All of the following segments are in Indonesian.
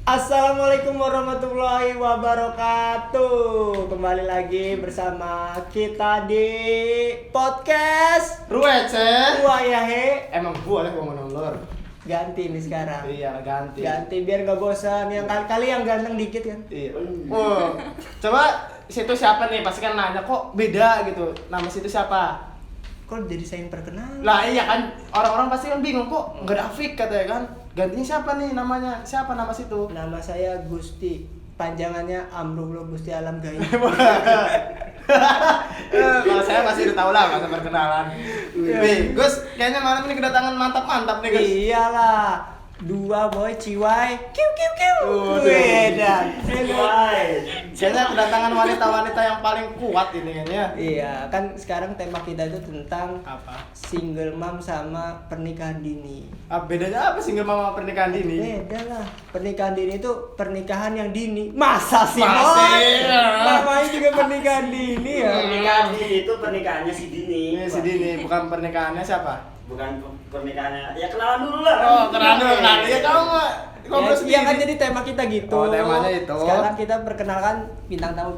Assalamualaikum warahmatullahi wabarakatuh. Kembali lagi bersama kita di podcast Ruwece. Wah ya he. Emang gua lah yang mau nolor. Ganti nih sekarang. Iya, ganti. Ganti biar gak bosan. Yang kali yang ganteng dikit kan. Iya. Coba situ siapa nih? Pasti kan nanya kok beda gitu. Nama situ siapa? Kok jadi saya yang terkenal? Lah iya kan orang-orang pasti kan bingung kok nggak ada Afik katanya kan. Gantinya siapa nih namanya? Siapa nama situ? Nama saya Gusti. Panjangannya Amrullah Gusti Alam Gaib. Kalau saya masih udah tahu lah masa perkenalan. Nih, Gus, kayaknya malam ini kedatangan mantap-mantap nih, Gus. Iyalah. Dua boy ciwai. Kiu kiu kiu. Beda. Ciwai. Kayaknya kedatangan wanita-wanita yang paling kuat ini kayaknya. Iya, kan sekarang tema kita itu tentang Apa? single mom sama pernikahan dini. Bedanya apa single mama pernikahan dini? Beda lah. Pernikahan dini itu pernikahan yang dini. Masa sih? Masih. Namanya juga pernikahan dini ya. Pernikahan Dini itu pernikahannya si Dini. Ini si Dini, bukan pernikahannya siapa? Bukan pernikahannya. Ya kenalan dulu lah. Oh, kenalan dulu. Nah, ya kamu ngobrol Ya, iya kan sendiri. jadi tema kita gitu. Oh, temanya itu. Sekarang kita perkenalkan bintang tamu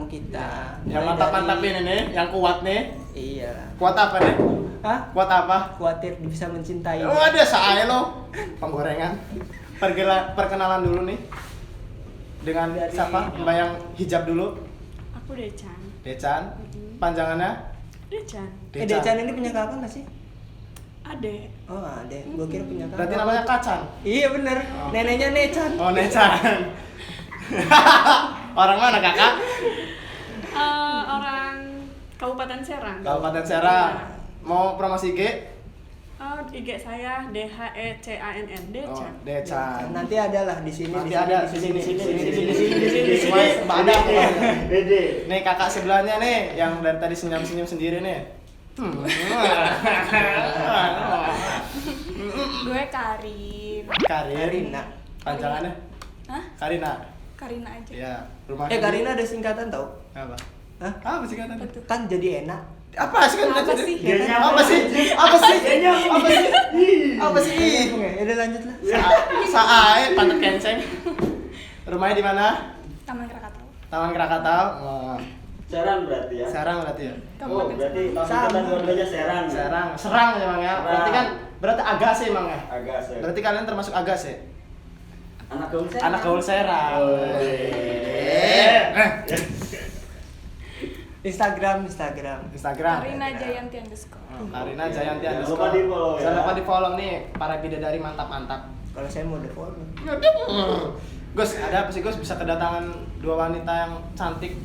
kita. Yang Mulai mantap-mantap dari- ini nih, yang kuat nih. Iya. Kuat apa nih? Hah? Kuat apa? Khawatir bisa mencintai. Oh, ada saya lo. Penggorengan. Perkenalan dulu nih. Dengan Dari- siapa? Mbak yang hijab dulu. Aku Decan. Decan. Panjangannya? Decan. Decan ini punya kakak nggak sih? Ade. Oh ada, gue kira punya kakak. Berarti namanya Kacan. Iya bener, Oh. neneknya Necan. Oh, Necan. Orang mana, Kakak? Orang Kabupaten Serang. Kabupaten Serang. Mau promosi IG? IG saya DHECANN Oh, Decan. Decan. Nanti ada lah di sini. Nanti di ada sini, di sini, di di sini. Ada Dede. nih kakak sebelahnya nih yang dari tadi senyum-senyum sendiri nih. Gue Karin. Karina. Panjangannya? Hah? Karina. Karina aja. Ya, rumahnya. Karina ada singkatan tau? Apa? Hah? Apa sih katanya? Betul. Kan jadi enak. Apa sih kan? Apa sih? Apa sih? Apa sih? Apa sih? Apa sih? Ya udah lanjut lah. Saai pantat kenceng. Rumahnya di mana? Taman Krakatau. Taman Krakatau. Oh, Serang berarti ya. Serang berarti ya. Oh, berarti Sama. kita dua-duanya Serang. ya? Serang emang ya. Berarti kan agak sih emang ya. Agak Serang. Berarti kalian termasuk agak sih. Anak gaul Serang. Anak gaul Serang. Oh, Instagram. Instagram. Karina Jayanti _ Karina Jayanti Jangan _ lupa di-follow ya. Jangan lupa di follow nih para bidadari mantap-mantap. Kalau saya mau the follow. Gus, ada apa sih Gus? Bisa kedatangan dua wanita yang cantik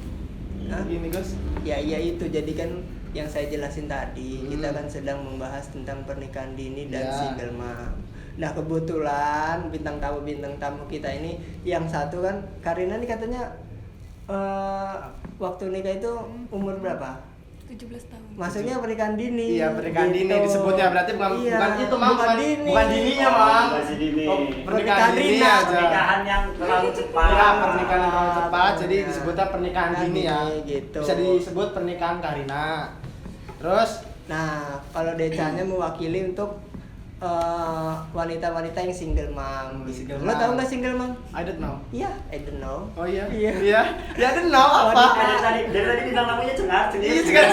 Hah? gini Gus? Ya iya itu. Jadi kan yang saya jelasin tadi, kita Hmm. kan sedang membahas tentang pernikahan dini dan Ya. single mom. Nah kebetulan bintang tamu kita ini yang satu kan Karina nih katanya waktu nikah itu umur berapa? 17 tahun. Maksudnya pernikahan dini. Iya, pernikahan gitu. dini disebutnya berarti bukan Iya, bukan itu Mang, bukan dini. bukan dininya Mang. bukan si dini. Oh, Pernikahan pernikahan dini Rina. aja. Pernikahan yang terlalu cepat. Ya, pernikahan yang terlalu cepat jadi Iya. disebutnya pernikahan dini ya. Gitu. Bisa disebut pernikahan Karina. Terus Nah, kalau Decanya mewakili untuk wanita-wanita yang single mom. Single Lo mom. tau nggak single mom? I don't know. Iya, I don't know. Oh iya. Iya. Iya. Ya I don't know apa. Dari tadi bintang tamunya cengar. Iya, segar.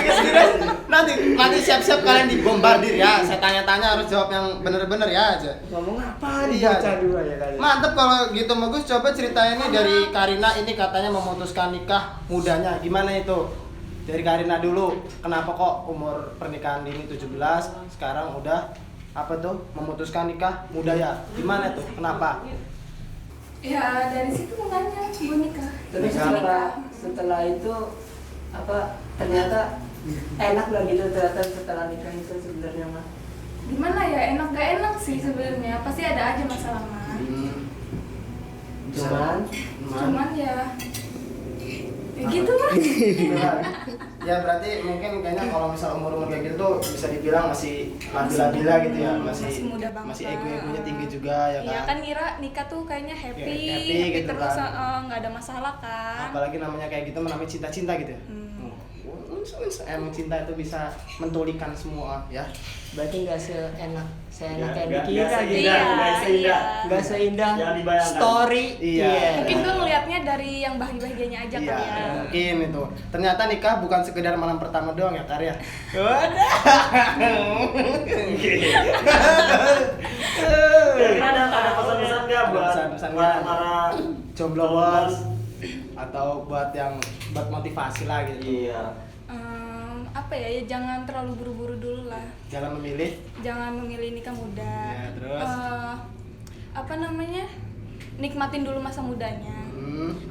Nanti siap-siap kalian dibombardir ya. Saya tanya-tanya harus jawab yang bener-bener ya aja. Ngomong apa nih Iya. bocah dua ya kali. Mantep kalau gitu Bagus. Coba ceritain nih dari Karina ini katanya memutuskan nikah mudanya. Gimana itu? Dari Karina dulu. Kenapa kok umur pernikahan dini 17 sekarang udah apa tuh memutuskan nikah muda ya? Gimana tuh? Kenapa? Ya dari situ mulanya gue nikah. Terus setelah itu apa ternyata enak lah gitu ternyata setelah nikah itu sebenarnya mah. Gimana ya, enak gak enak sih sebenarnya. Pasti ada aja masalah mah. Cuman ya gitu lah. Ya berarti mungkin kayaknya kalau misal umur-umur kayak gitu tuh bisa dibilang masih labila-labila gitu ya, Masih muda banget. masih ego-egonya tinggi juga ya kan. Iya kan ngira nikah tuh kayaknya happy, Ya, happy gitu terus kan. nggak ada masalah kan. Apalagi namanya kayak gitu namanya cinta-cinta gitu ya. Hmm. Emang cinta itu bisa mentulikan semua ya. Berarti nggak seenak Nggak- yang nggak- dikira nggak gitu. seindah, Iya, nggak seindah. iya. Nggak seindah Yang dibayangkan. story. Iya. Mungkin gue ngelihatnya dari yang bahagia-bahagianya aja Iya, kali ya. mungkin itu. Ternyata nikah bukan sekedar malam pertama doang ya, Karya. Kira ada pesan-pesan nggak buat Pesan-pesan buat nggak? para Jombloers atau buat motivasi lah gitu. Iya. Apa ya, jangan terlalu buru-buru dulu lah. Jalan memilih. Jangan memilih nikah muda. Iya, terus? Apa namanya? Nikmatin dulu masa mudanya.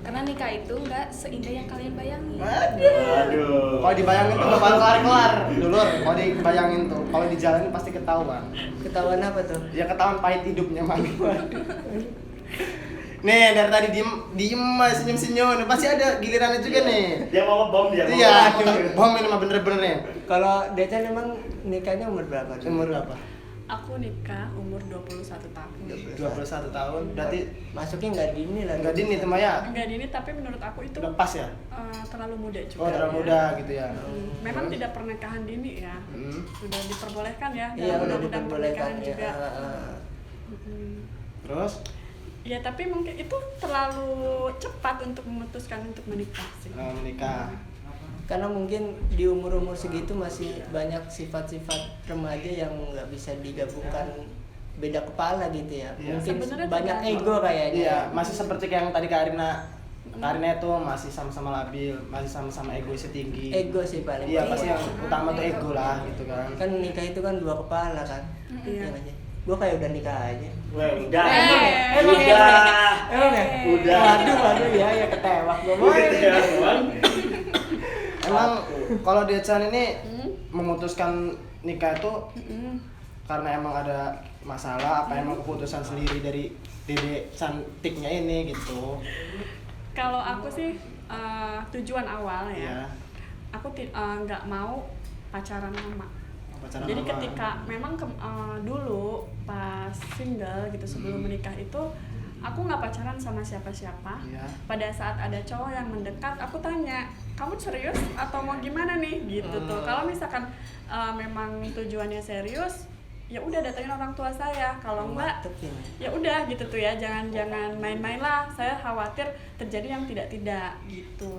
Karena nikah itu nggak seindah yang kalian bayangin. Aduh. Kalau dibayangin tuh bakal kelar-kelar. Dulur, kalau dibayangin tuh, kalau dijalanin pasti ketahuan. Ketahuan apa tuh? Ya ketahuan pahit hidupnya, Mang. Nih, dari tadi diem aja senyum-senyum. Pasti ada gilirannya juga nih. Dia mau ngebom dia. mau Iya, ngebom. bom ini mah bener-bener nih. Kalau Decan emang nikahnya umur berapa? Umur berapa? Aku nikah umur 21 tahun. 21 tahun. Berarti Masuknya nggak dini lah. enggak dini tuh Maya. Enggak dini, tapi menurut aku itu Udah pas ya? terlalu muda juga. Oh, terlalu ya. muda gitu ya. Memang tidak pernikahan dini ya. Hmm. Sudah diperbolehkan ya Iya, dalam udah undang-undang diperbolehkan pernikahan ya. juga. Mm. Terus? Ya tapi mungkin itu terlalu cepat untuk memutuskan untuk menikah sih. Menikah. Karena mungkin di umur-umur segitu masih banyak sifat-sifat remaja yang nggak bisa digabungkan, beda kepala gitu ya. Iya. Mungkin Sebenarnya banyak tergantung. ego kayaknya. Iya, masih seperti kayak yang tadi Karina itu masih sama-sama labil, masih sama-sama egoisnya tinggi. Ego sih paling. Iya, pasti yang penting. utama tuh ego lah gitu kan. Kan nikah itu kan dua kepala kan. Iya. aja. Gue kayak udah nikah aja. Wah, udah. Emang ya? Udah. Emang ya? Udah. Waduh ya ketewak gue. Gitu ya, Bang. Emang kalau Decan ini memutuskan nikah itu karena emang ada masalah apa emang keputusan sendiri dari Dede cantiknya ini gitu. Kalau aku sih tujuan awal ya. Iya. Aku nggak mau pacaran lama. Pacaran Jadi lama. ketika memang dulu pas single gitu sebelum menikah itu aku nggak pacaran sama siapa-siapa. Iya. Pada saat ada cowok yang mendekat, aku tanya, kamu serius atau mau gimana nih? Gitu tuh. Kalau misalkan memang tujuannya serius, ya udah datangin orang tua saya. Kalau enggak, Mantep ini. ya udah gitu tuh ya. Jangan main-main lah. Saya khawatir terjadi yang tidak gitu.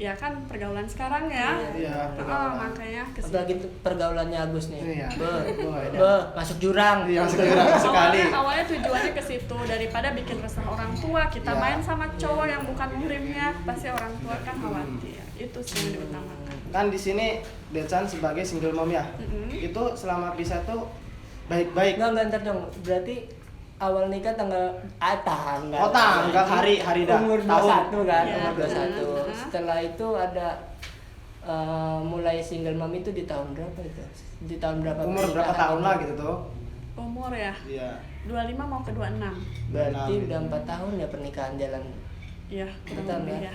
Ya kan pergaulan sekarang ya. Iya, pergaulan. Makanya ke situ. Apalagi tuh pergaulannya Agus nih. Iya. Masuk jurang. Iya, segera sekali. Awalnya tujuannya ke situ daripada bikin resah orang tua, kita Ya. main sama cowok yang bukan muhrimnya, pasti orang tua kan khawatir. Itu sih yang diutamakan. Kan di sini Decan sebagai single mom ya. Itu selama pisah tuh baik-baik. Enggak ntar dong. Berarti awal nikah tanggal tanggal. Oh, tanggal hari dah. Umur Tahun. 21 kan, Iya. umur 21. Setelah itu ada mulai single mom itu di tahun berapa itu? Di tahun berapa? Umur berapa pernikahan tahun itu? lah gitu tuh? Umur ya, Iya. 25 mau ke 26. Berarti 26 udah gitu. 4 tahun ya pernikahan jalan. Iya, kurang Betul, lebih ya? ya.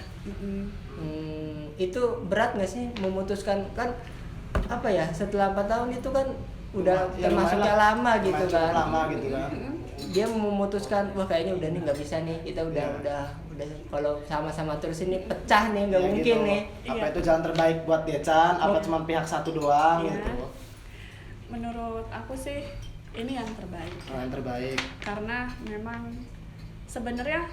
Itu berat nggak sih memutuskan kan apa ya setelah 4 tahun itu kan udah Ya, termasuknya lumayan lah. lama gitu Lumayan cukup kan. lama gitu kan. Dia memutuskan wah kayaknya udah nih nggak bisa nih kita udah kalau sama-sama terus ini pecah nih nggak Ya mungkin gitu. nih. Apa Iya. itu jalan terbaik buat Decan? Apa Oh. cuma pihak satu doang Iya. gitu? Menurut aku sih ini yang terbaik. Yang terbaik. Karena memang sebenarnya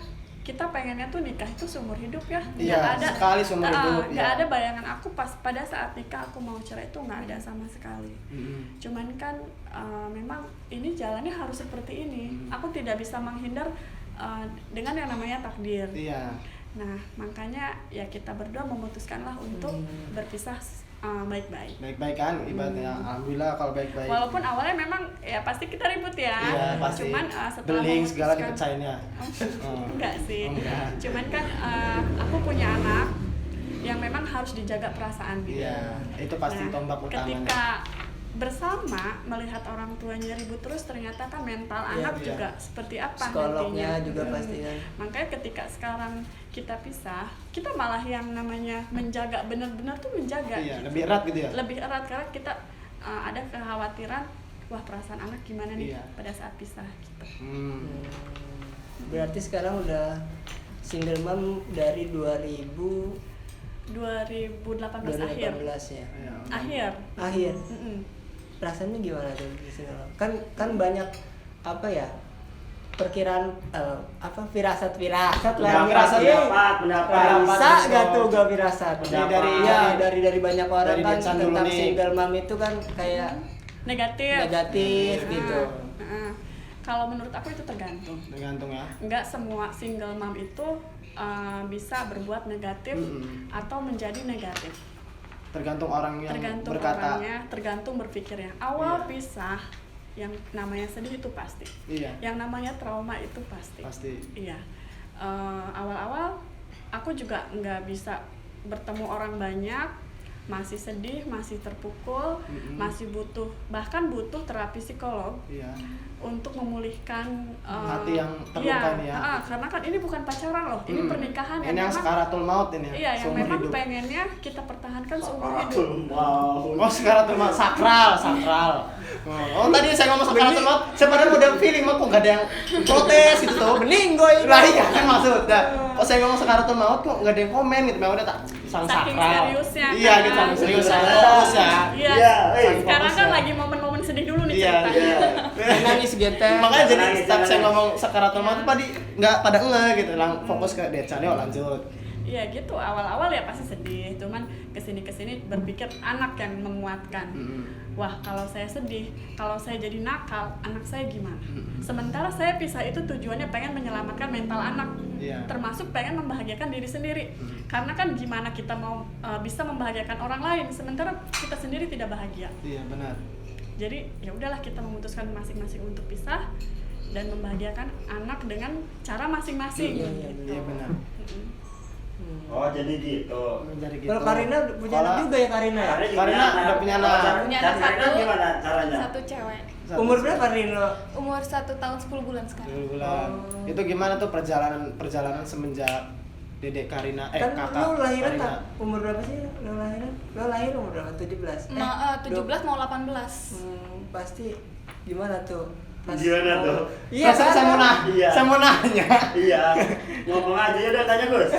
kita pengennya tuh nikah itu seumur hidup ya. Iya, sekali seumur hidup, Nggak ya. ada bayangan aku pas pada saat nikah aku mau cerai itu nggak ada sama sekali. Cuman kan memang ini jalannya harus seperti ini. Aku tidak bisa menghindar dengan yang namanya takdir. Iya. Nah makanya ya kita berdua memutuskanlah untuk berpisah baik-baik. Baik-baik kan ibaratnya. Alhamdulillah kalau baik-baik. Walaupun awalnya memang ya pasti kita ribut ya. Iya, pasti. Cuman setelah beling segala memutuskan- dipecahinnya. Enggak sih. Enggak. Cuman kan aku punya anak yang memang harus dijaga perasaan dia. Iya, itu pasti tombak utamanya. Ketika bersama melihat orang tuanya ribut terus ternyata kan mental Iya, anak iya. juga seperti apa Psikolognya nantinya. juga pasti kan. Makanya ketika sekarang kita pisah, kita malah yang namanya menjaga benar-benar tuh menjaga. Iya, lebih erat gitu ya. Lebih erat karena kita ada kekhawatiran wah perasaan anak gimana nih Iya. pada saat pisah gitu. Berarti sekarang udah single mom dari 2000 2018 akhir. 2018 ya. Akhir. Akhir. Mm-mm. Rasanya gimana tuh di single mom? Kan banyak apa ya? Perkiraan firasat lah. Pendapat. Bisa gak tuh gak firasat? Pendapat. Dari banyak orang Dari kan Decan dulu tentang nih. single mom itu kan kayak Negatif gitu. Kalau menurut aku itu tergantung ya. nggak semua single mom itu bisa berbuat negatif atau menjadi negatif, Tergantung orang yang tergantung berkata. orangnya, tergantung berpikirnya. Awal pisah yang namanya sedih itu pasti, Iya. yang namanya trauma itu pasti. Iya. Awal-awal aku juga nggak bisa bertemu orang banyak, masih sedih, masih terpukul, masih bahkan butuh terapi psikolog Iya. untuk memulihkan Hati yang terluka nih ya. karena kan ini bukan pacaran loh, ini pernikahan Ini yang memang- sakaratul maut ini ya. iya, yang seumur memang hidup. pengennya kita pertahankan seumur hidup. Oh, sakaratul maut, sakral. Oh, tadi saya ngomong sakaratul maut, sebenarnya udah feeling mah kok enggak ada yang protes gitu tuh. Meninggoy. Lah iya kan maksudnya. Kok saya ngomong sakaratul maut kok enggak ada yang komen gitu, memang udah tak sang Saking sakral. seriusnya Iya, kan. gitu saking serius saya fokus ya. Iya, Iya, sekarang fokus kan ya. lagi momen-momen sedih dulu nih Iya, cerita. Nangis gitu. Makanya jadi Nangis, setiap saya nangis. ngomong sakaratul maut tuh tadi enggak pada gitu, fokus ke Decan, yuk lanjut. Iya gitu, awal-awal ya pasti sedih, cuman kesini berpikir anak yang menguatkan. Wah, kalau saya sedih, kalau saya jadi nakal, anak saya gimana? Sementara saya pisah itu tujuannya pengen menyelamatkan mental anak, Iya. termasuk pengen membahagiakan diri sendiri. Karena kan gimana kita mau bisa membahagiakan orang lain, sementara kita sendiri tidak bahagia. Iya, benar. Jadi ya udahlah, kita memutuskan masing-masing untuk pisah dan membahagiakan anak dengan cara masing-masing. Iya, benar. Oh, jadi gitu. Jadi gitu. Kalau Karina punya anak juga ya Karina ya? Karina udah punya anak. Punya Dan anak Karina satu. gimana caranya? Satu cewek. Umur berapa Rino? Umur 1 tahun 10 bulan sekarang. 10 bulan. Itu gimana tuh perjalanan semenjak Dedek Karina Kan kakak lu lahiran Karina. tak? Umur berapa sih lu lahiran? Lu lahir umur berapa? 17? 17 mau 18. Pasti gimana tuh? Gimana tuh? Iya, Saya mau Iya. saya mau nanya. Iya. Ngomong aja ya udah tanya Gus.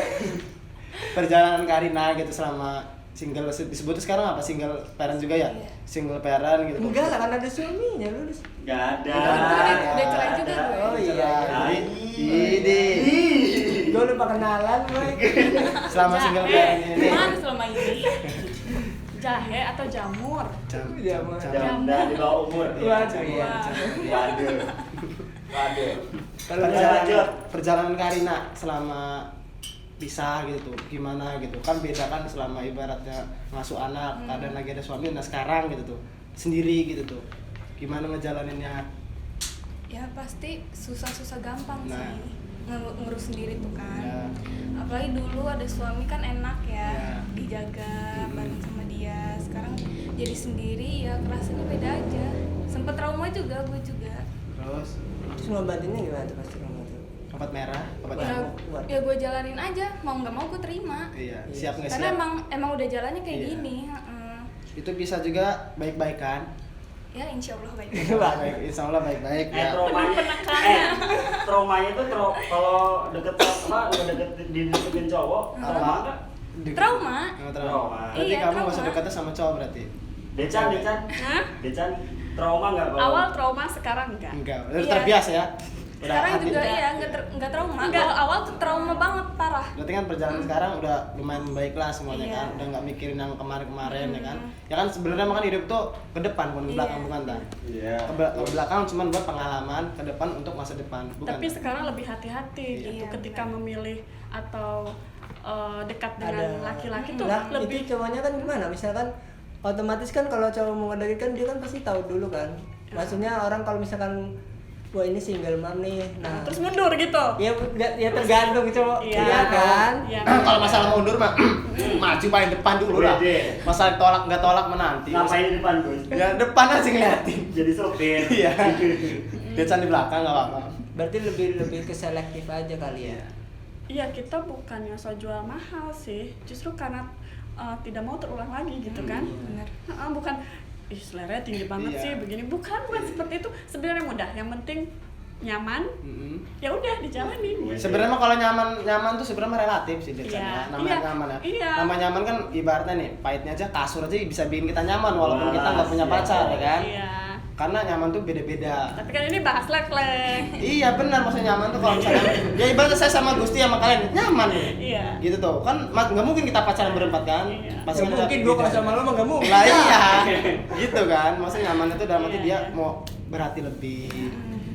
Perjalanan Karina gitu selama single, disebut sekarang apa, single parent juga ya? Iya. Single parent gitu. Enggak lah, kan ada suaminya lu. Gak ada. Udah cerai juga gue. Oh iya. Jadi, Ini. Gue lupa kenalan, boy. selama single parent ini. Mana selama ini? Jahe atau jamur? Jamur. Jam dan di bawah umur. Waduh, iya. Waduh. Waduh. Kalau Perjalanan Karina selama pisah gitu tuh gimana gitu kan, beda kan selama ibaratnya ngasuh anak, kadang lagi ada suami, nah sekarang gitu tuh sendiri gitu tuh gimana ngejalaninnya? Ya pasti susah-susah gampang Nah. sih. Ngurus sendiri tuh kan. Ya. Apalagi dulu ada suami kan enak ya, Ya. dijaga bareng sama dia. Sekarang jadi sendiri ya kerasanya beda aja. Sempet trauma juga, gue juga. Terus Terus ngobatinnya gimana tuh pasti rumah tuh? obat merah, obat Ya, nyamuk. ya gue jalanin aja, mau nggak mau gue terima. Iya, siap nggak Karena siap? emang udah jalannya kayak Iya. gini. heeh. Itu bisa juga baik-baik kan? Ya insya Allah baik. Baik, insya Allah baik-baik ya. Traumanya, traumanya itu kalau deket dideketin cowok, trauma enggak? Trauma. Oh, Trauma. Berarti Iya, kamu nggak usah trauma. dekatnya sama cowok berarti? Decan, Hah? trauma enggak kalau? Awal trauma, sekarang enggak. Enggak, udah Iya. terbiasa ya. Sekarang hati- juga iya nggak trauma. Enggak. Awal tuh trauma banget parah. Berarti kan perjalanan sekarang udah lumayan membaik lah semuanya Iya. kan, udah nggak mikirin yang kemarin-kemarin ya kan. Ya kan sebenarnya makan hidup tuh ke depan bukan ke Iya. belakang, bukan tak? Iya. Ke belakang cuman buat pengalaman, ke depan untuk masa depan, bukan? Tapi tak? sekarang lebih hati-hati Iya. gitu Iya, ketika benar. memilih atau dekat dengan laki-laki tuh Lah, lebih itu cowoknya kan gimana? Misalkan otomatis kan kalau cowok mau ngedeket kan dia kan pasti tahu dulu kan. Maksudnya orang kalau misalkan wah ini single mom nih. Nah, terus mundur gitu. ya tergantung cowok. Iya. Iya kan? Iya. Kalau masalah mundur mah maju paling depan dulu lah. Wede. Masalah tolak nggak tolak menanti. Ngapain di depan Gus? Ya depan aja ngeliatin. Jadi sopir. Iya. Dia di belakang nggak apa-apa. Berarti lebih ke selektif aja kali ya. Iya, kita bukannya so jual mahal sih, justru karena tidak mau terulang lagi gitu kan. Bener. Bukan ih selera tinggi banget Iya. sih begini, bukan seperti itu. Sebenarnya mudah, yang penting nyaman, Mm-mm. ya udah dijalanin. Sebenarnya kalau nyaman tuh sebenarnya relatif sih Decan ya. Iya, Namanya iya, nyaman ya. iya. Nama nyaman kan ibaratnya nih, pahitnya aja kasur aja bisa bikin kita nyaman walaupun kita nggak punya Iya. pacar ya kan. Iya. Karena nyaman tuh beda-beda. Tapi kan ini bahas lek-lek. Iya benar, maksudnya nyaman tuh kalau misalnya ya ibaratnya saya sama Gusti sama kalian nyaman nih. Iya. Gitu tuh. Kan nggak mungkin kita pacaran berempat kan? Iya. Pasti Nggak kan ada mungkin gua kalau beda. sama lu mah nggak mungkin. Lah iya. Gitu kan. Maksudnya nyaman itu dalam arti Iya, dia iya. mau berhati lebih.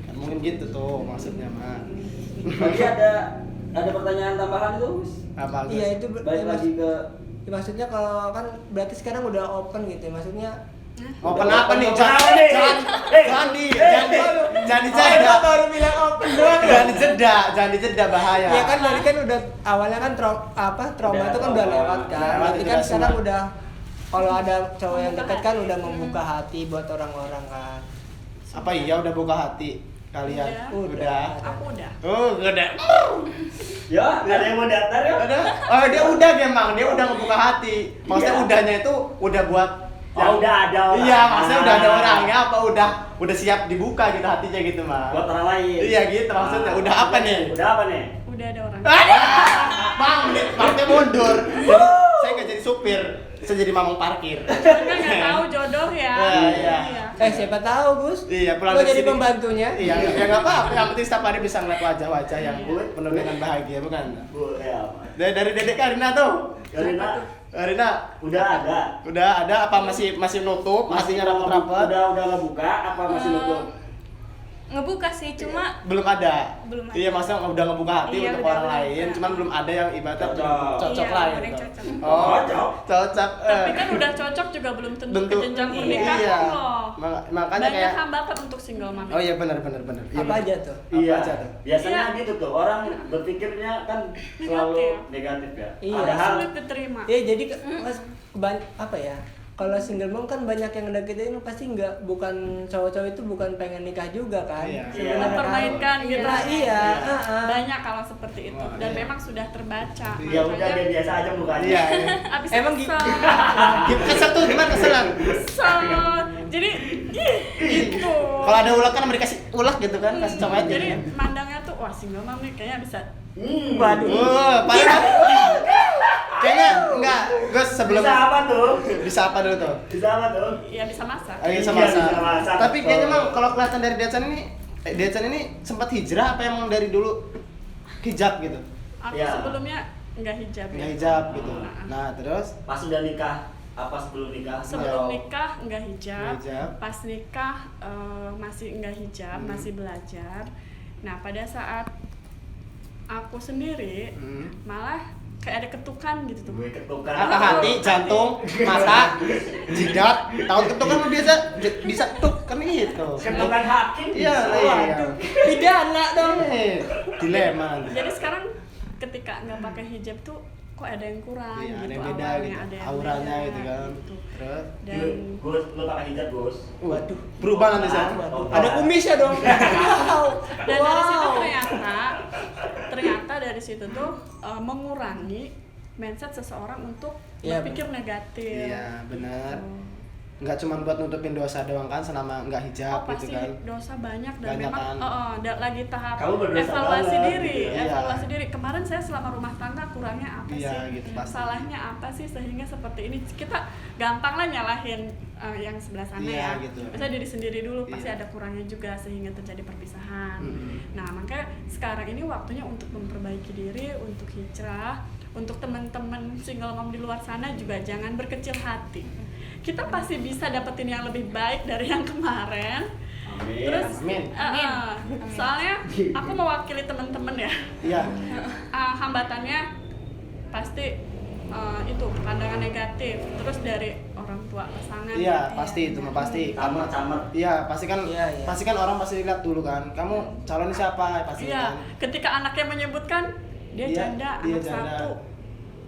Kan mungkin gitu tuh maksudnya mah. Tadi ada pertanyaan tambahan itu, Gus? Apa Gus? Iya itu Balik lagi ke ya, maksudnya kalau kan berarti sekarang udah open gitu ya, maksudnya Open apa nih? Open apa nih? Jangan dijeda. baru bilang open doang. Jangan dijeda bahaya. Ya kan tadi kan udah awalnya kan trauma itu kan udah lewat kan. Lewat, Berarti itu kan udah sekarang semua. udah kalau ada cowok yang dekat kan udah membuka hati buat orang-orang kan. Apa iya udah buka hati kalian? Udah. Aku udah. Udah. ya, ada yang mau daftar ya? Udah. Oh, dia udah memang, dia udah ngebuka hati. Maksudnya Iya. udahnya itu udah buat Oh, udah ada orang. Iya, maksudnya udah ada orangnya apa udah siap dibuka gitu hatinya gitu mah. Buat orang lain. Iya gitu maksudnya. Udah apa nih? Udah apa nih? Udah ada orang. Bang, parkir mundur. Jadi, saya nggak jadi supir, saya jadi mamang parkir. Kan nggak tahu jodoh ya. Iya. Siapa tahu Gus? Iya, pulang Gua dari jadi sini. pembantunya. Iya, ya nggak apa-apa. Yang penting setiap hari bisa ngeliat wajah-wajah yang Iya. penuh dengan bahagia, bukan? Bu, ya apa? Dari Dedek Karina tuh. Karina, Udah ada. udah ada apa masih nutup, hatinya rapat-rapat? Udah ngebuka apa masih nutup? Ngebuka sih, cuma Belum ada. Belum ada. Iya, maksudnya udah ngebuka hati Iya, untuk udah, orang udah. lain, cuman belum ada yang ibaratnya Cocok. cocok Iya, lain. ada yang gitu. cocok. Oh, Cocok. cocok. Tapi kan udah cocok juga belum tentu ke jenjang pernikahan iya. loh. Makanya Banyak kayak hambatan untuk single mom. oh iya benar. Iya, Apa benar. aja tuh? Iya. Apa aja tuh? Biasanya Iya. gitu tuh. Orang berpikirnya kan selalu negatif ya. Iya. Padahal Sulit diterima. Iya jadi mas apa ya? Kalau single mom kan banyak yang deketin pasti bukan cowok-cowok itu bukan pengen nikah juga kan. Iya. Sebenarnya kan. Mempermainkan gitu. Nah, iya. Banyak kalau seperti itu Wah, dan iya. memang sudah terbaca. ya udah dia biasa aja mukanya. Iya. Abis Emang kesel. Kesel tuh gimana keselan? Kesel. Jadi gitu. Kalau ada ulek kan mereka kasih ulek gitu kan, kasih coklat Jadi gitu. mandangnya tuh wah single mom nih kayaknya bisa. Waduh, parah. Kayaknya enggak, Gus sebelum Bisa apa tuh? bisa apa dulu tuh? Bisa apa tuh? Ya bisa masak. Lagi Iya, sama bisa masak. Tapi kayaknya emang kalau kelihatan dari Decan ini sempat hijrah apa emang dari dulu hijab gitu? Aku Ya. sebelumnya nggak hijab. ya. Nggak hijab gitu. Nah, Nah, terus Pas udah nikah, apa sebelum nikah? sebelum Iya. nikah nggak hijab, Nggak hijab. pas nikah masih nggak hijab, masih belajar. Nah pada saat aku sendiri malah kayak ada ketukan gitu tuh. Gue ketukan. apa hati, jantung, mata, jidat, tahu ketukan mah biasa bisa tuk kan gitu. Ketukan hakim. Iya, bisa. iya. Pidana dong. Dilema nanti. Jadi sekarang ketika nggak pakai hijab tuh kok ada yang kurang Iya, ada gitu yang beda awalnya, gitu. ada yang Auranya beda, gitu kan. gitu. Terus Dan Gus, lu pakai hijab, Gus. Waduh. berubah nanti saya. Ada kumisnya dong. Wow. dan dari situ ternyata dari situ tuh mengurangi mindset seseorang untuk Iya, berpikir negatif. Iya, benar. Gitu. Nggak cuma buat nutupin dosa doang kan selama nggak hijab Oh, gitu pasti kan. dosa banyak dan Banyak memang kan. lagi tahap Kamu berdosa evaluasi banget, diri, gitu. Iya. evaluasi diri. Kemarin saya selama rumah tangga kurangnya apa Iya, sih? gitu, pasti. Salahnya apa sih sehingga seperti ini? Kita gampang lah nyalahin yang sebelah sana Iya, ya. gitu. Misalnya diri sendiri dulu pasti Iya. ada kurangnya juga sehingga terjadi perpisahan. Mm-hmm. Nah, makanya sekarang ini waktunya untuk memperbaiki diri, untuk hijrah. Untuk teman-teman single mom di luar sana juga jangan berkecil hati. Kita pasti bisa dapetin yang lebih baik dari yang kemarin. Amin. Terus, Amin. soalnya aku mewakili teman-teman ya. Iya. Hambatannya pasti itu pandangan negatif. Terus dari orang tua pasangan. Iya, pasti itu mah pasti. Camer-camer. Iya, pasti kan Iya, iya. pasti kan orang pasti lihat dulu kan. Kamu calon siapa? Pasti Iya. kan. Ketika anaknya menyebutkan dia Iya, janda, dia anak janda. satu.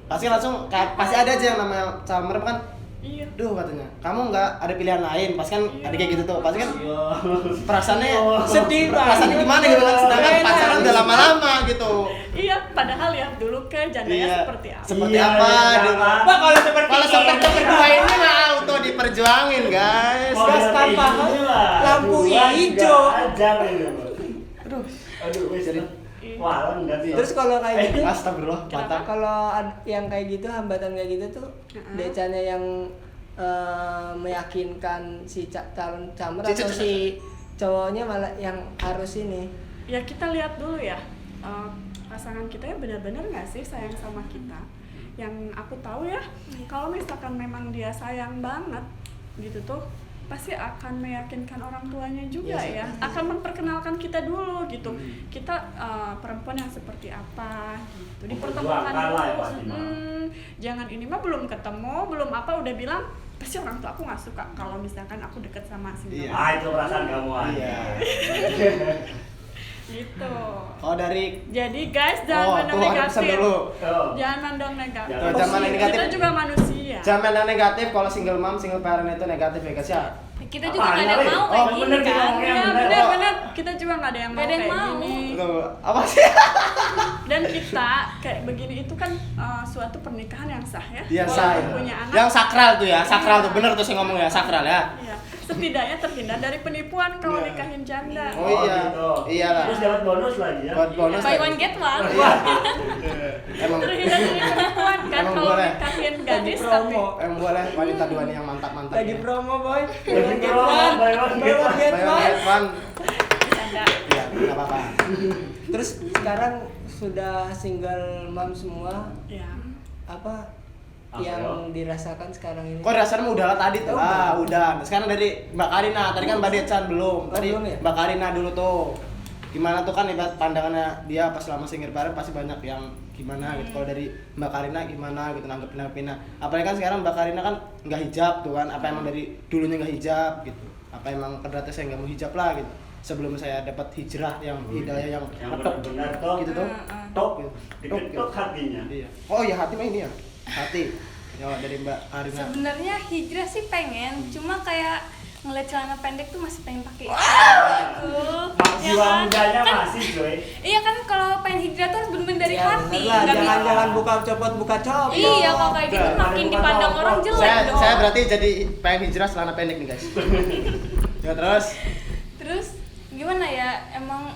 Pasti langsung kayak pasti ada aja yang namanya camer kan. Iya. Duh katanya, kamu nggak ada pilihan lain, pasti kan ada kayak gitu tuh, pasti kan Iya. perasaannya Sedih banget. perasaannya gimana gitu kan, sedangkan Enak. pacaran udah lama-lama gitu. Iya, padahal ya dulu ke jandanya Iya. seperti apa. Seperti Iya, apa iya, dulu? kan? Wah, kalau seperti Kalau seperti kedua ini mah auto diperjuangin guys. Gas tanpa lampu hijau. Ajar itu. Aduh. Aduh, wis. Jadi Wah, enggak sih. Terus kalau kayak gitu, Astagfirullah, mantap. kalau yang kayak gitu, hambatan kayak gitu tuh, decanya yang meyakinkan si calon camer atau si cowoknya malah yang harus ini. Ya kita lihat dulu ya, pasangan kita ya benar-benar nggak sih sayang sama kita. Yang aku tahu ya, kalau misalkan memang dia sayang banget gitu tuh, pasti akan meyakinkan orang tuanya juga ya, akan memperkenalkan kita dulu gitu. Kita perempuan yang seperti apa gitu, dipertemukan Memperjuangkan lah ya dulu. pasti, Mak. Jangan ini mah belum ketemu, belum apa udah bilang pasti orang tua aku nggak suka kalau misalkan aku deket sama si Iya. Ah, itu perasaan kamu aja. gitu. Oh dari Jadi guys jangan mandang tuh ada pesan negatif. dulu. Jangan mandang negatif. Jangan mandang negatif. Kita juga manusia. Jangan yang negatif, kalau single mom, single parent itu negatif ya guys ya. Kita juga nggak ada Apaan, yang Wei? mau Oh, kayak gini bener kita kan. ngomongnya. Ya, bener. benar-benar kita juga nggak ada yang Nggak ada yang kayak mau. gini. Tuh, apa sih? Dan kita kayak begini itu kan suatu pernikahan yang sah ya. Iya Walaupun sah. Ya. punya anak. Yang sakral tuh ya, sakral tuh bener tuh sih ngomong ya, sakral ya. Iya. Setidaknya terhindar dari penipuan kalau Iya. nikahin janda. Oh iya, gitu. iyalah. Terus dapat bonus lagi ya. Buat bonus. Buy lagi. one get one. Iya. Emang Terhindar dari penipuan kan Emang kalau boleh. nikahin Lagi gadis tapi promo. emang boleh wanita dua nih yang mantap-mantap. Lagi ya. promo boy. Lagi promo, buy one get one. get Buy one, get one. bercanda. Iya, enggak apa-apa. Terus sekarang sudah single mom semua, Ya. apa Apa yang ya? dirasakan sekarang ini? Kok rasanya mah udah lah tadi tuh lah, udah. Nah, sekarang dari Mbak Karina, tadi kan Mbak Decan belum. Tadi belum ya? Mbak Karina dulu tuh. Gimana tuh kan ibarat pandangannya dia pas selama single parent pasti banyak yang gimana gitu. Kalau dari Mbak Karina gimana gitu nanggepin. Apalagi kan sekarang Mbak Karina kan nggak hijab tuh kan. Apa emang dari dulunya nggak hijab gitu. Apa emang ternyata saya nggak mau hijab lah gitu. Sebelum saya dapat hijrah yang hidayah yang Yang ngetok benar toh. gitu tuh. Tok, Tok, diketok hatinya. Iya. Oh iya hati mah ini ya. Hati. Ya dari Mbak Karina. Sebenarnya hijrah sih pengen, cuma kayak ngeliat celana pendek tuh masih pengen pakai itu. Jiwa mudanya masih, coy. Iya kan kalau pengen hijrah tuh harus bener-bener dari Ya, hati. bener lah, nggak bisa. jangan buka copot. Iya kalau kayak gitu Enggak, makin bukan dipandang copot. orang jelek Saya dong. saya berarti jadi pengen hijrah celana pendek nih guys. Ya terus Terus gimana ya, emang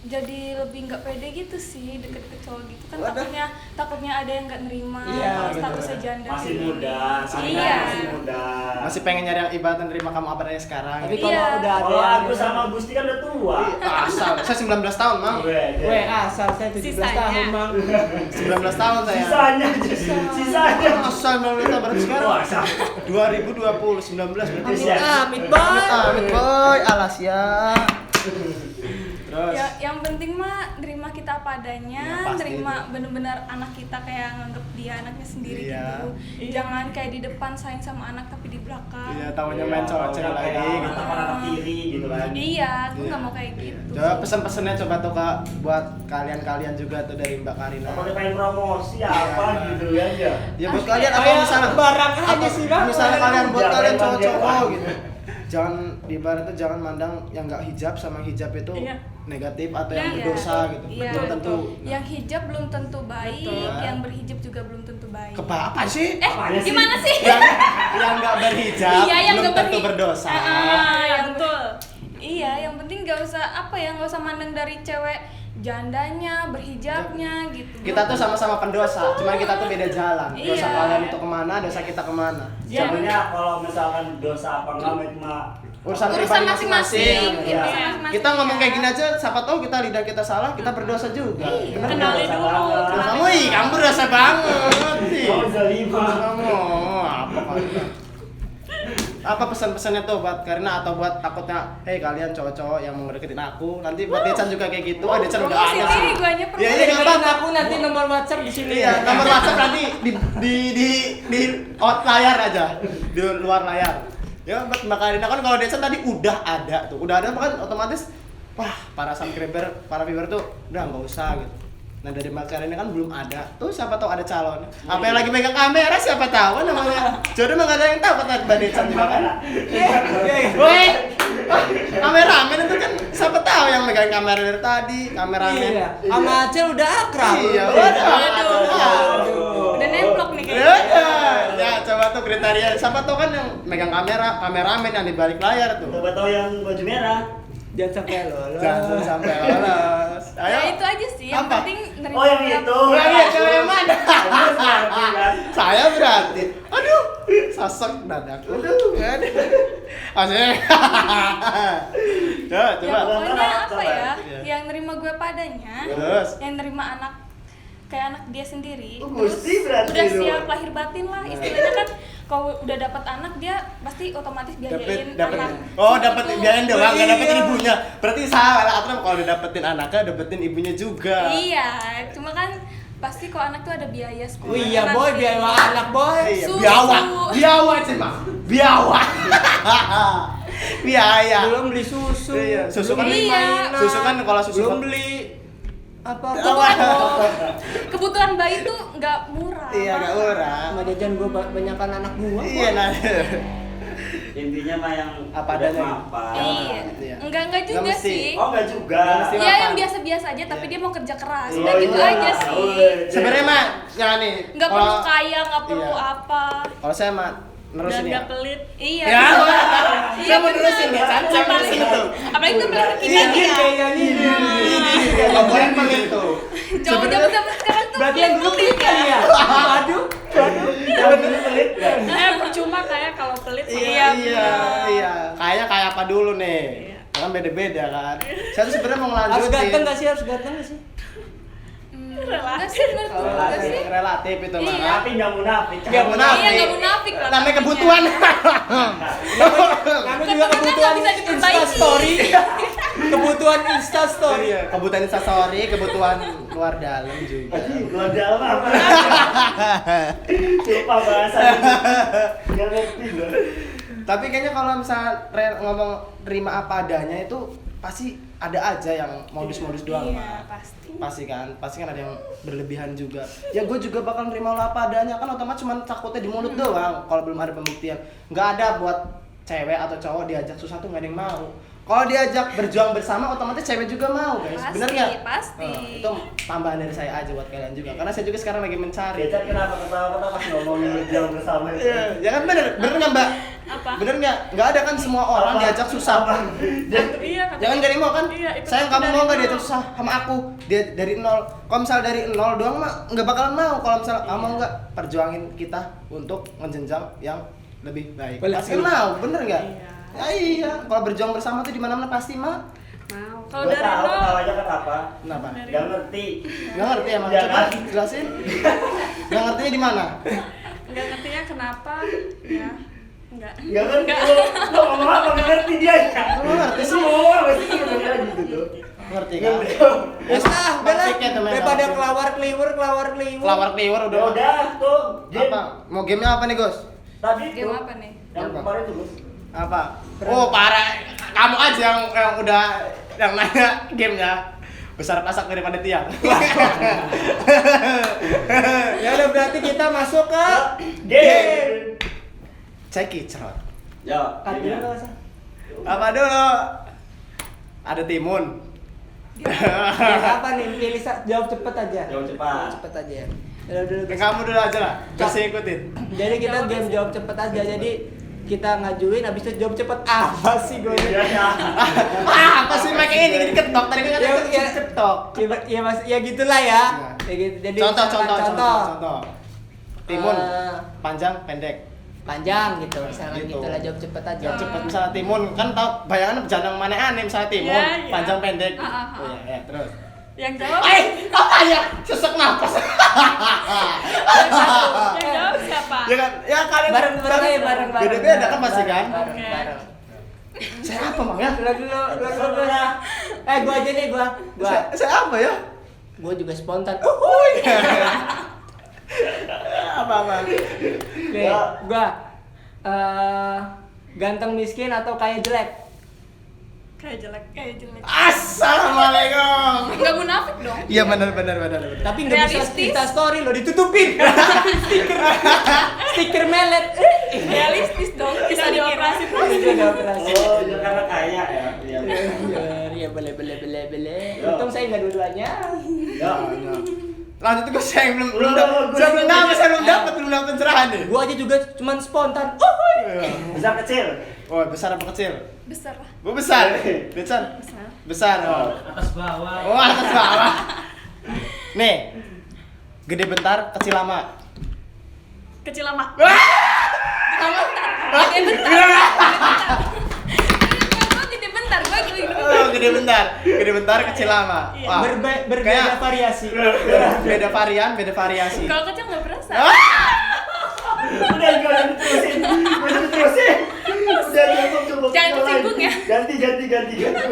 jadi lebih nggak pede gitu sih deket-deket cowok gitu kan. Waduh. takutnya ada yang nggak nerima Iya, kalau betul. statusnya janda Masih kayak muda, gini. Karina Iya. masih muda. masih pengen nyari yang ibadah nerima kamu apa adanya sekarang. Tapi gitu. kalau Iya. udah ada Kalau yang aku sama Gusti kan udah tua. Asal saya 19 tahun, Mang. gue asal saya 17 Sisanya. tahun bang. 19 tahun saya. Sisanya, sisanya. Asal 19 tahun berarti sekarang. Wah, sah. 2020 19 berarti. Amit Siap. amit boy. Amit boy, alas ya. Terus Ya, yang penting mah nerima kita apa adanya, Ya, pasti nerima bener-bener anak kita kayak nganggep dia anaknya sendiri Iya. gitu. Iya. Jangan kayak di depan sayang sama anak tapi di belakang. iya tahunya main cowok cewek lagi gitu. Anak tiri gitu kan. Iya, aku Iya. nggak mau kayak gitu. Coba pesan-pesannya coba tuh Kak buat kalian-kalian juga tuh dari Mbak Karina. Kalau dia pengen promosi apa gitu kan ya. Ya buat kalian apa Kayak misalnya barang aja apa sih, Bang. misalnya kalian buat Jangan kalian mandang cowok-cowok dia. gitu. Jangan di barat tuh jangan mandang yang nggak hijab sama yang hijab itu Iya. negatif atau yang Iya. berdosa gitu. Iya. Belum tentu. Yang hijab belum tentu baik, Betul. yang berhijab juga belum tentu baik. Apa sih? Apanya sih? Gimana sih? yang nggak berhijab Iya, yang belum nggak tentu berhi- berdosa. yang betul. Iya, yang penting nggak usah apa ya, nggak usah mandang dari cewek jandanya, berhijabnya gitu. Kita tuh sama-sama pendosa, cuman kita tuh beda jalan. Dosa Iya. kalian itu kemana, dosa kita kemana. Sebenarnya kalau misalkan dosa apa enggak itu mah Urusan Urusan pribadi masing-masing. masing-masing. Iya. Urusan masing-masing, Kita ngomong ya. kayak gini aja, siapa tahu kita lidah kita salah, kita berdosa juga. Iya. Bener Kenali nggak? dulu. banget. Terus kamu, ih kamu berdosa banget. Ih. Oh, zalimah. Kamu apa Karina? Apa pesan-pesannya tuh buat Karina atau buat takutnya, hei kalian cowok-cowok yang mau ngedeketin aku, nanti buat Decan juga kayak gitu. Oh Decan udah Promosi ada sih. diri, guanya Iya, iya, promosi. nggak apa-apa. Aku nanti nomor WhatsApp di sini. Iya, nomor WhatsApp nanti di out layar aja, di luar layar. Ya, buat Mbak Karina kan kalau Decan tadi udah ada tuh, udah ada kan otomatis, wah para subscriber, para viewer tuh udah nggak usah gitu. Nah dari Mbak Karina kan belum ada, tuh siapa tahu ada calon. Apa yang lagi megang kamera siapa tahu namanya. Jodoh mah nggak ada yang tahu kata Mbak Decan juga kan. Woi, kameramen itu kan siapa tahu yang megang kamera dari tadi, kameramen. Iya. Sama Acel udah akrab. Iya, Aduh. Aduh. Udah nemplok nih kayaknya. Ya, coba tuh kriteria. Siapa tuh kan yang megang kamera, kameramen yang di balik layar tuh. Coba tahu yang baju merah. Jangan sampai lolos. Jangan sampai lolos. Ayo. Ya itu aja sih, yang Apa? penting nerima. Oh yang itu. Yang itu yang mana? Terus ngerti kan? Saya berarti. Aduh, sosok dadaku. Aduh. Asik. Ya Coba. pokoknya apa Coba. ya, Iya. yang nerima gue padanya, Terus. yang nerima anak kayak anak dia sendiri, Oh, terus mesti berarti udah lu. siap lahir batin lah istilahnya kan. Kalau udah dapat anak dia pasti otomatis biayain Dapat. anak. Oh, dapat Gitu. biayain doang, enggak dapat Iya. ibunya. Berarti salah atau kalau udah dapetin anaknya, dapetin ibunya juga. Iya, cuma kan pasti kalau anak tuh ada biaya sekolah. Oh iya nanti. boy, biaya anak boy. Iya, Susu. biawa sih mah. Biawa. Biaya. Belum beli susu. Iya, susu belum kan- beli Iya. mainan, Susu kan kalau susu belum kan- beli apa? Kebutuhan bayi tuh nggak murah. Iya, enggak mahal. murah. Sama jajan gue banyakan anak gua. Iya, nah. Intinya mah yang Apa udah adanya. mapan. Iya. Iya. Enggak juga Nggak mesti. sih. Oh enggak juga. Nggak mesti. Iya mapan. yang biasa-biasa aja tapi Iya. dia mau kerja keras. Oh, Udah gitu iya. aja sih. Oh, iya. Sebenarnya mah ya nih. Nggak perlu kaya, nggak perlu Iya. apa. Kalau saya mah Dan nerusin ya. nggak pelit. Iya. Ya, Iya, saya mau bener. nerusin ya, saya nerusin itu. Apalagi tuh pelit kita Iya, nih ya. Kayaknya ini. Nggak boleh pelit tuh. Jauh-jauh zaman sekarang tuh Berarti yang dulu pelit kali ya. Waduh. Yang bener pelit ya. Percuma kayak kalau pelit sama Iya, Iya. Kayak apa dulu nih? Kan beda-beda kan. Saya tuh sebenarnya mau Harus ngelanjutin. ganteng gak sih? Harus ganteng gak sih? Enggak sih, menurut gue enggak sih. Relatif itu mah. Iya. Tapi nggak munafik. Nggak munafik. Iya, nggak munafik lah. Namanya namanya. kebutuhan. Kamu juga Kebutuhan kebutuhan nggak bisa diperbaiki. Insta story. Kebutuhan Insta story. Iya, kebutuhan instastory, kebutuan luar dalam juga. Aduh, keluar dalam apa? Lupa bahasanya. Nggak ngerti gue. Tapi kayaknya kalau misalnya ngomong terima apa adanya itu pasti ada aja yang modus-modus doang. Iya, Mah. pasti. Pasti kan ada yang berlebihan juga. Ya gue juga bakal nerima lo apa adanya kan otomatis cuma takutnya di mulut doang kalau belum ada pembuktian. Nggak ada buat cewek atau cowok diajak susah tuh nggak ada yang mau. Kalau diajak berjuang bersama otomatis cewek juga mau guys. Pasti, Bener nggak? pasti. Itu tambahan dari saya aja buat kalian juga karena saya juga sekarang lagi mencari. Beda kenapa ketawa-ketawa pas ngomongin berjalan bersama itu? Iya, ya kan bener nggak mbak? Apa? Bener nggak? Nggak ada kan semua orang Apa? diajak susah. Apa? Iya, kata- Jangan dari mau kan? Iya, itu Sayang tapi kamu dari mau nggak nol. diajak susah sama aku? Dia dari nol. Kalau misal dari nol doang mah nggak bakalan mau. Kalau misal kamu mau nggak perjuangin kita untuk menjenjang yang lebih baik. Boleh. Pasti mau, bener nggak? Iya. Ya iya. Kalau berjuang bersama tuh di mana-mana pasti mah. Mau. Kalau Gue dari tahu nol, ketawanya kenapa. Kenapa? Dari- Gak ngerti. Nggak ngerti emang. Ya Coba kan? jelasin. Nggak ngertinya di mana? nggak ngertinya kenapa? Ya, enggak. Gak ngerti. Lo ngomong apa gak ngerti dia ya? Nggak ngerti sih. Semua orang pasti bener gitu tuh. Ngerti Nggak kan? betul. Wes ah, udah lah. Maksudnya temen Daripada apa? kelawar keliwur. Flower cleaver Udah udah. tuh. Game. Apa? Mau gamenya apa nih Gus? Tadi Game tuh. apa nih? Yang Apa? kemarin tuh Gus. Apa? Oh parah, kamu aja yang udah yang nanya gamenya besar pasak daripada tiang. Ya udah berarti kita masuk ke Game. Ceki cerot. Ya. Cut dulu nggak usah. Apa dulu? Ada timun. Game apa nih? Pilih jawab cepet aja. Jawab cepat. Cepet aja ya. Udah dulu guys. Kamu dulu aja lah. Kasih ikutin. Jadi kita game jawab cepet aja. Jadi kita ngajuin habis itu jawab cepet apa sih gue? Iya ya. Apa sih pakai ini diketok tadi kan Ya, ya. ketok. Ya mas, ya gitulah ya. Iya. Ya gitu. Jadi Contoh. misalkan Timun Eh, panjang pendek. panjang gitu. Misalkan Gitu. gitulah jawab cepet aja. Jawab cepet misalnya timun kan tau bayangan jangan mana aneh misalnya timun Iya, iya. panjang pendek. Ah, ah, ah. Oh iya, ya, terus. Yang jawab, Apa ya? Sesek napas. yang jawab siapa? Ya kan? Ya kalian Bareng-bareng aja bareng. Beda-beda kan pasti kan? Bareng, Oke. bareng. Saya apa Bang ya? Lo dulu. Gua aja nih gua. Saya apa ya? Gua juga spontan. Apa? Oke, gua ganteng miskin atau kaya jelek? Kayak jelek. Assalamualaikum. Enggak munafik dong. Iya benar. Tapi nggak bisa Realistis. Insta story lo ditutupin. Stiker melet. Realistis dong, bisa dioperasi. Itu udah operasi. Oh, ya karena kaya ya. Iya. Iya boleh. Untung saya nggak dua-duanya. Ya. Lanjut tuh saya yang belum Belum, dapat. Saya belum dapat pencerahan nih. Gua aja juga cuman spontan. Besar kecil. Oh, besar apa kecil? Besar lah. Gua besar. Besar. Besar. Besar. Oh. Atas bawah. Oh, atas bawah. Nih. Gede bentar, kecil lama. Kecil lama. Gede bentar, gue Oh, gede bentar. Gede bentar, kecil lama. Iya. Wah, Berbeda kayak variasi. beda varian, beda variasi. Kalau kecil nggak berasa. Udah jangan diterusin. Udah diterusin. Udah cukup. Jangan tersinggung ya. Ganti. Terus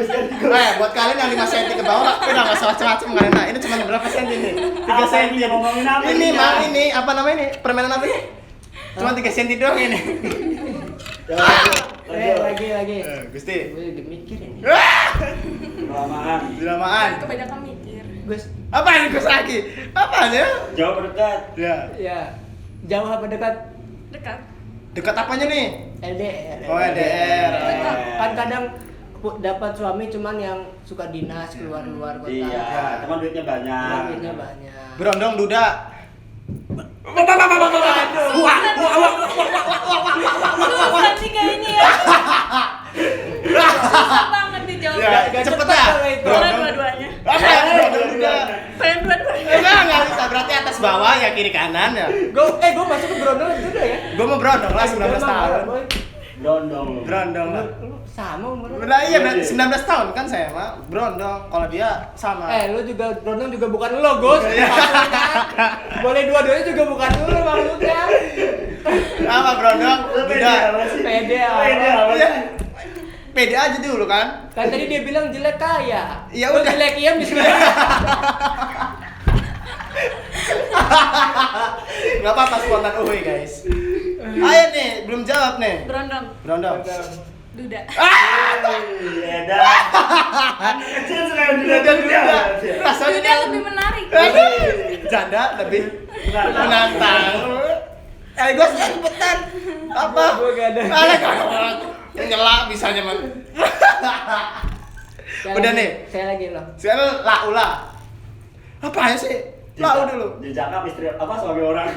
ganti. Buat kalian yang 5 cm ke bawah, udah nggak salah macam-macam karena ini cuma berapa senti nih? 3 Apa cm. ini? Ngomongin apa Ini ini, Mang, ya? ini apa namanya ini? Permainan apa ini? Cuma 3 cm doang ini. Lagi. Gusti. Gue lagi mikir ini. Kelamaan. Dramaan. Kebanyakan mikir. Gus, Apa ini Gus lagi? Apa ya? Jauh dekat. Ya. ya jauh apa dekat? Dekat. Dekat apanya nih? LDR. Oh, LDR. Kan kadang dapat suami cuman yang suka dinas keluar kota. Iya, teman duitnya banyak. Duitnya banyak. Berondong duda. Susah sih kayaknya ya. Susah banget dijawab. Ya, Gak cepet cepet ya. kalau itu. Boleh dua-duanya. Apa ya? Berondong duda. Pengen dua-duanya. Enggak bisa berarti atas bawah ya kiri kanan ya. Gue masuk ke Brondol itu udah ya. Gua mau berondong lah 19 tahun. Brondong. Berondong lah. Lu sama umur lu. Nah, iya berarti 19 tahun kan saya mah berondong. Kalau dia sama. Lu juga Brondol juga bukan lo, Gus. Iya. Maksudnya. Boleh dua-duanya juga bukan lu maksudnya. Apa berondong? Duda. Pede Pede amat. amat. Iya. Pede aja dulu kan. Kan tadi dia bilang jelek kaya. Ya Lu udah. jelek iya misalnya. Enggak apa-apa spontan uhui guys. Ayo nih, belum jawab nih. Berondong. Berondong. Duda. Iya dah. Kecil sekali duda. Rasanya Duda lebih menarik. janda lebih menantang. Gue cepetan. Apa? Gua gak ada. Nyela bisanya man. Udah nih. Saya lagi loh. Sekarang laula. Apa ya sih? Lau dulu. Jejaka istri apa suami orang.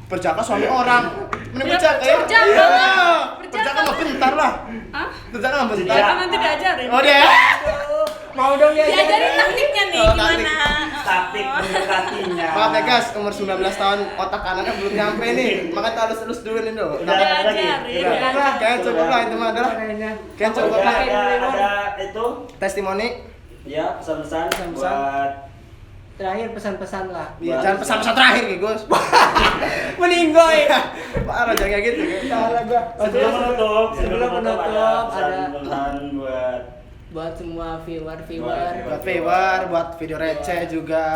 Perjaka suami orang. Mending Ya, perjaka ya. perjaka. Iya. Perjaka. Perjaka mah bentar lah. Hah? Perjaka mah bentar. Iya. Kan nanti diajarin. Oh dia. Mau dong ya. Diajarin taktiknya nih Oh, taktik. gimana. Taktik mendekatinya. Maaf ya guys, umur 19 tahun otak kanannya belum nyampe nih. Makanya halus-halus dulu nih dulu. Udah lagi. Diajarin. Udah, kayak cukup lah itu mah adalah Kayaknya. kayak cukup Udah lah. ada itu Testimoni. ya pesan-pesan Pesan-pesan. buat Terakhir pesan-pesan lah. Iya, jangan pesan-pesan terakhir nih, Gus. Meninggoy. Parah jangan kayak gitu. Salah gua. sebelum menutup Sebelum menutup ada pesan buat buat semua viewer. Buat viewer, buat video receh juga.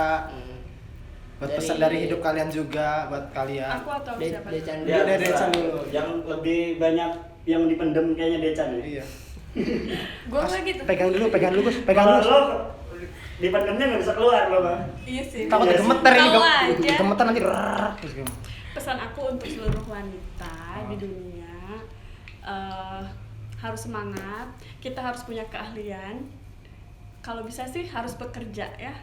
Buat Dari- pesan dari hidup kalian juga buat kalian. Aku atau siapa? Decan ya, Udah, terserah. Decan dulu. Yang lebih banyak yang dipendem kayaknya Decan ya. Iya. Gue nggak gitu. Pegang dulu Gus. Pegang Kalau dulu. lo dipendemnya nggak bisa keluar lo Bang. Iya sih. Takut Iya gemeter ini, Tahu aja. gemeter nanti. Terus gitu. Pesan aku untuk seluruh wanita di dunia harus semangat, kita harus punya keahlian. Kalau bisa sih harus bekerja ya.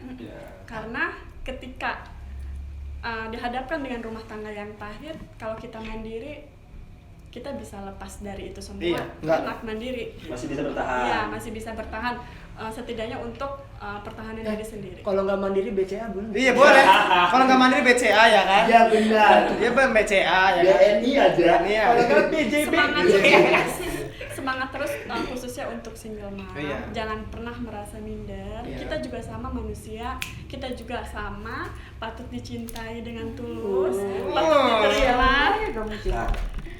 Karena ketika dihadapkan dengan rumah tangga yang pahit, kalau kita mandiri kita bisa lepas dari itu semua. Iya, enggak. Enak mandiri. Masih bisa bertahan. Iya, masih bisa bertahan setidaknya untuk pertahanan diri sendiri. Kalau nggak mandiri BCA boleh. Iya boleh. Kalau nggak mandiri BCA ya kan? Iya benar. Dia BCA ya kan? BNI aja. Iya. Kalau nggak BJB. Semangat terus khususnya untuk single mom. Iya. Jangan pernah merasa minder. Iya. Kita juga sama manusia. Kita juga sama patut dicintai dengan tulus. Patut diterima. Nah,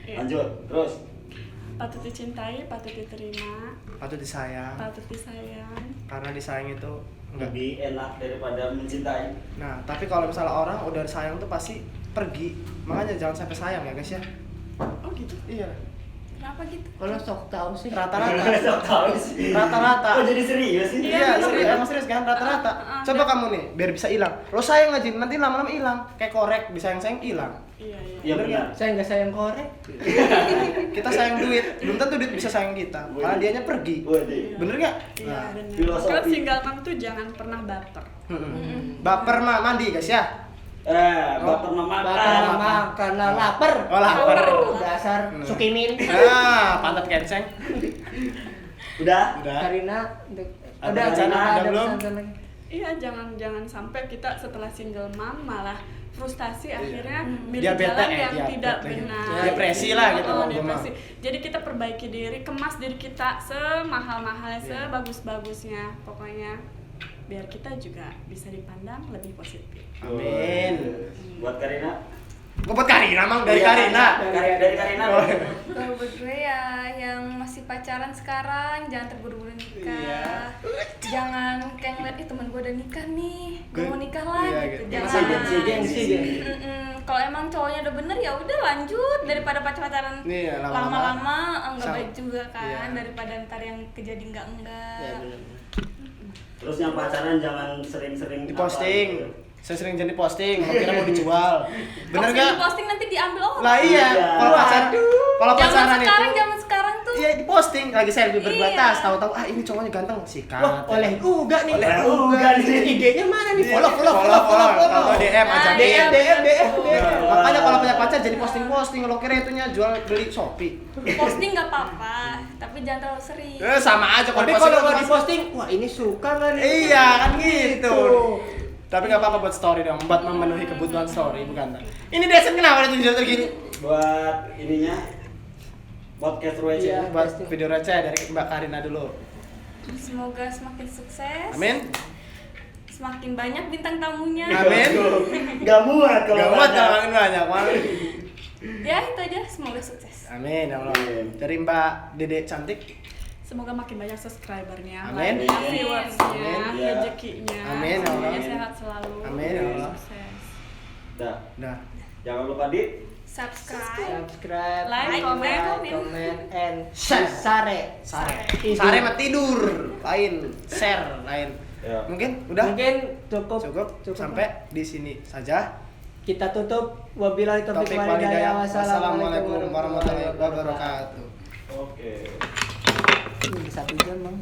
Iya. lanjut terus. Patut dicintai, patut diterima, Patut disayang. patut disayang. Karena disayang itu enggak. Lebih enak daripada mencintai. Nah, tapi kalau misalnya orang udah sayang tuh pasti pergi. Makanya jangan sampai sayang ya guys ya. Oh gitu. Iya. Kenapa gitu? Kalau sok tahu sih. Rata-rata. Nggak tahu sih. Rata-rata. Oh jadi serius sih? Iya, serius, emang serius kan rata-rata. Coba kamu nih, biar bisa hilang. Lo sayang aja, nanti lama-lama hilang. Kayak korek, disayang-sayang hilang. Iya, iya. Iya Bener benar. Saya nggak sayang korek. Kita sayang duit, belum tentu duit bisa sayang kita. Karena dianya pergi. Waduh. Bener nggak? Iya, Nah. benar. Filosofi. Kalau single mom tuh jangan pernah baper. Baper mah mandi guys ya. Baper memakan. Bakal karena lapar. Oh, lapar. Dasar sukimin. Nah, pantat kenceng. Udah? Karina Ada udah rencana, ada ada belum? pesan lagi. Iya, jangan sampai kita setelah single mom malah frustasi akhirnya Dia milih bete, jalan yang dia tidak bete. benar. Depresi lah gitu, Oh, Bang Gema. depresi. Jadi kita perbaiki diri, kemas diri kita semahal-mahalnya, sebagus-bagusnya. Pokoknya biar kita juga bisa dipandang lebih positif. Amin. Buat Karina? Buat Karina, Mang, dari Iya, Karina. Dari Karina. Kalau buat gue ya yang masih pacaran sekarang jangan terburu-buru nikah. Jangan kayak ngeliat temen gue udah nikah nih, gue mau nikah lah Iya, gitu. gitu. Jangan. Gengsi, gengsi. Kalau emang cowoknya udah bener ya udah lanjut daripada pacaran Iya, lama-lama. lama-lama enggak Sama. baik juga kan Iya. daripada ntar yang kejadian enggak. Ya, bener. Terus yang pacaran jangan sering-sering Diposting. apa gitu. Saya sering jadi posting, mau kira mau dijual. Bener Posting nggak? di posting nanti diambil orang. Lah iya, Iya. kalau pacaran, kalau pacaran Zaman sekarang tuh. iya diposting lagi selfie berbatas, Iya. tahu-tahu ini cowoknya ganteng, sikat. Wah, oleh Uga nih. Oleh Uga nih. IG-nya mana nih? Iya, Follow. Kalau DM aja Nah, DM. DM. Makanya kalau punya pacar jadi posting-posting, lo kira itunya jual beli Shopee. Posting nggak apa-apa, tapi jangan terlalu sering. Sama aja Tapi kalau nggak diposting, wah ini suka nggak nih? Iya kan gitu. Tapi nggak apa-apa buat story dong, buat memenuhi kebutuhan story bukan? Ini Desen kenapa ada tujuan gini? Buat ininya podcast receh. Iya. Buat video receh dari Mbak Karina dulu. Semoga semakin sukses. Amin. Semakin banyak bintang tamunya. Amin. Gak muat kalau Gak muat ada. kalau makin banyak, Bang. Ya itu aja, semoga sukses. Amin ya Allah. Amin. Dari Mbak Dede cantik. Semoga makin banyak subscribernya, Amin. like-nya, viewersnya, Amin. Iya. rezekinya. Amin, ya Allah. Semuanya sehat selalu. Amin, ya Allah. Sukses. Dah. Dah. Jangan lupa di Subscribe. Subscribe, Like, comment. comment, and share. Sare. Tidur. Sare mah tidur, lain share, lain. Ya. Mungkin udah Mungkin cukup sampai di sini saja. kita tutup. Wabillahi taufiq Topik wal hidayah. walidayah. Wassalamualaikum warahmatullahi wabarakatuh. Oke. Ini 1 jam, Mang.